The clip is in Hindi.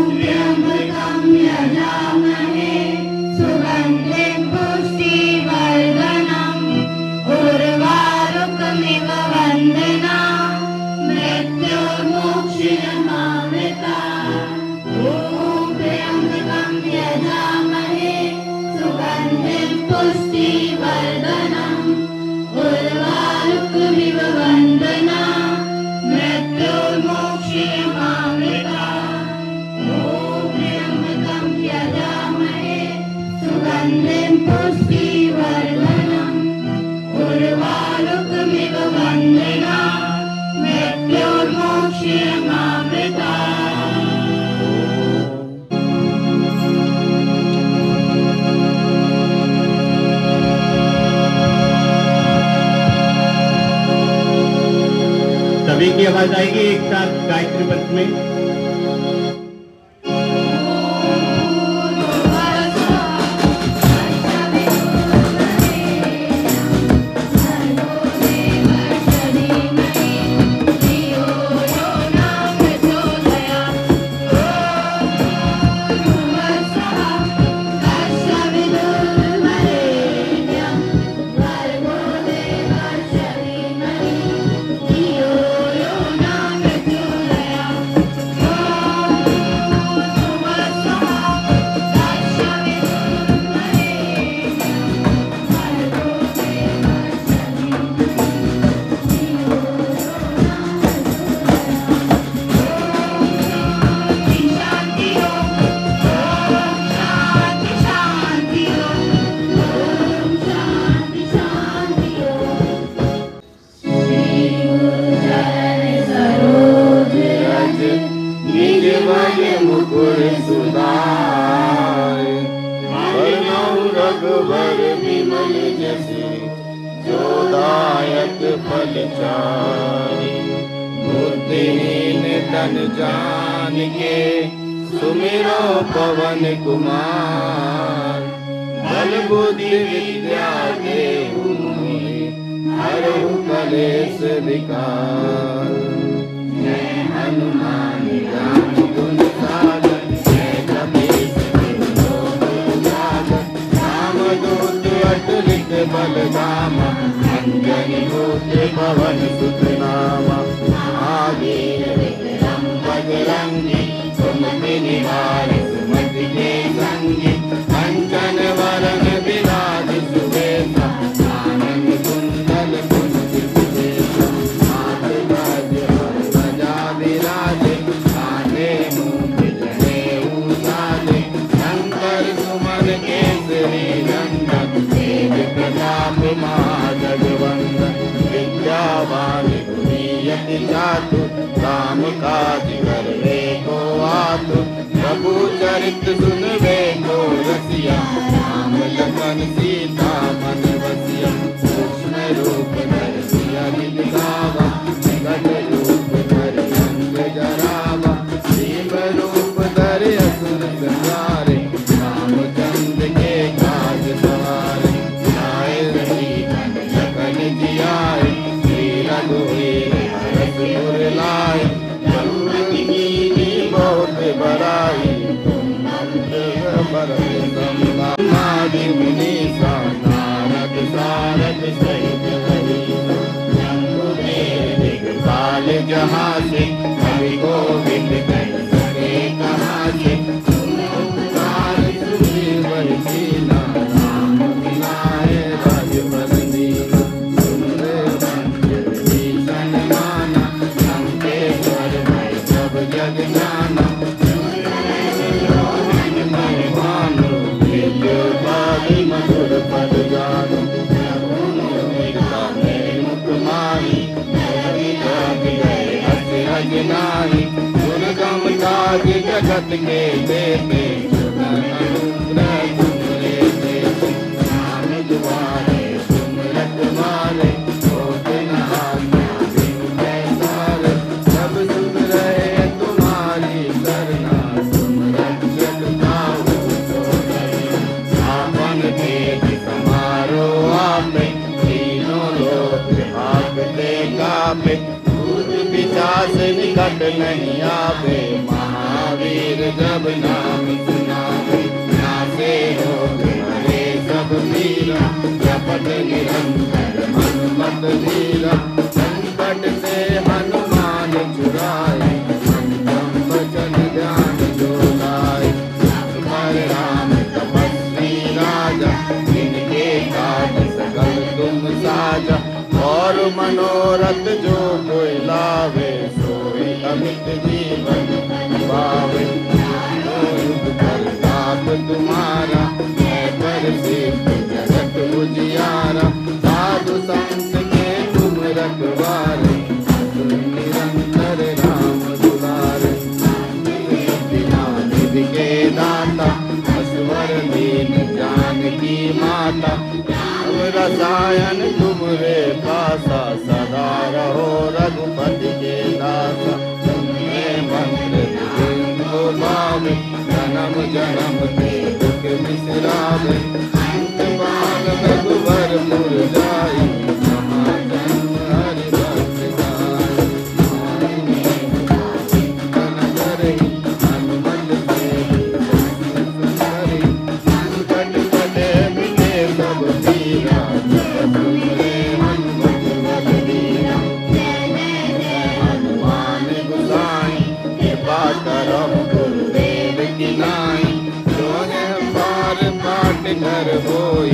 त्र्यंबकं यजामहे सुगन्धिं पुष्टिवर्धनम् उर्वारुकमिव वन्दनाम् मृत्युर्मोक्षयमामृतात्। ॐ त्र्यंबकं यजामहे सुगन्धिं पुष्टिवर्धनम् उर्वारुकमिव वन्दनाम् मृत्युर्मोक्षयमामृतात्। ॐ त्र्यंबकं यजामहे सुगन्धिं पुष्टिवर्धनम् उर्वारुकमिव वन्दनाम् मृत्युर्मोक्षयमामृतात्। सभी की आवाज आएगी एक साथ गायत्री मंत्र में। रघुवर विमल जसि जोदायक फलचारि। बुद्धिहीन तन जान के सुमिरो पवन कुमार। बल बुद्धि विद्या देहु मोहि हरहु कलेश विकार। जय हनुमान ज्ञान गुण सागर जय कपीस रामदूत अतुलित बलधामा। अंजनी भूत पवन सुत नामा। आगीर विक्रम बजरंगी सुमति निवार सुमति के संगी। कंचन वरण विराज सुवेशा कानन कुंडल कुंचित केशा। हाथ वज्र ध्वजा विराजे कांधे मूंज जनेऊ साजे। शंकर सुमन केसरी नंदन तेज प्रताप महाजगवंदन। विद्यावान गुणीयति चातुर राम काज करवे को आतुर। प्रभु चरित सुनवे को रसिया राम लखन सीता मन बसिया। सूक्ष्म रूप धरि सियहि दिखावा विकट रूप धरि अंग जरावा। भीम रूप धरि असुर संहारे रामचंद्र के काज सवारे। लाए रघुपति लखन जियाए श्री रघुवीर हरष उर लाए। रघुपति कीन्ही बहुत बड़ाई तुम मंत्र बरत संभामादि मुनीसा। नारद सारद सहित हरीसा। शंभुदेव दिगपाल जहाँ से कवि गोविंद कह सके कहाँ से। उपकार सुग्रीव कीना राम मिलाए राजपद दीना। सुंदर मंत्र भीषण माना लंकेश्वर भय सब जग जाना। मधुर पद जानो मुख माही अजनाही। दुर्गम काज जगत के देते अनुग्रह तुमरे देते। नाम दुआरे सुमरत वाले होते न आज्ञा बिनु पैसारे। सब सुख रहे तुम्हारी सरना तुम रक्षक काहू को डरना। आपन तेज समारो आपे तीनों लोक हाकते कापे। भूत पिशाच निकट नहीं आवे महा जब नाम सुनावे, नासे रोग हरे सब पीरा, जपत निरंतर हनुमत वीरा, संकट से हनुमान छुड़ाए, मन वचन ध्यान जो लाए। पर राम तपस्वी राजा, जिनके काज सकल तुम साजा, और मनोरथ जो कोई लावे, सोई अमित जीवन पावे। युग प्रताप तुम्हारा, है पर सिद्ध जगत उजियारा, साधु संत के तुम रखवारे, निरंतर राम दुलारे। निधि के दाता, असवर दीन जानकी माता, रसायन तुमरे पासा, सदा रहो रघुपति के दासा। तुम्हें मंत्र को भावे, जन्म जन्म के दुख बिसरावे, अंत बाल रघुवर पुर जाई, महाजन्म हरि भक्त गाई। चिंतन करहि हनुमत से सुंदरी, संकट कटे मिटे सब पीरा, तुमरे हनुमत बलबीरा। हनुमान गोसाई, कृपा करम गुरुदेव की नाई, सोने पार पाट कर होई,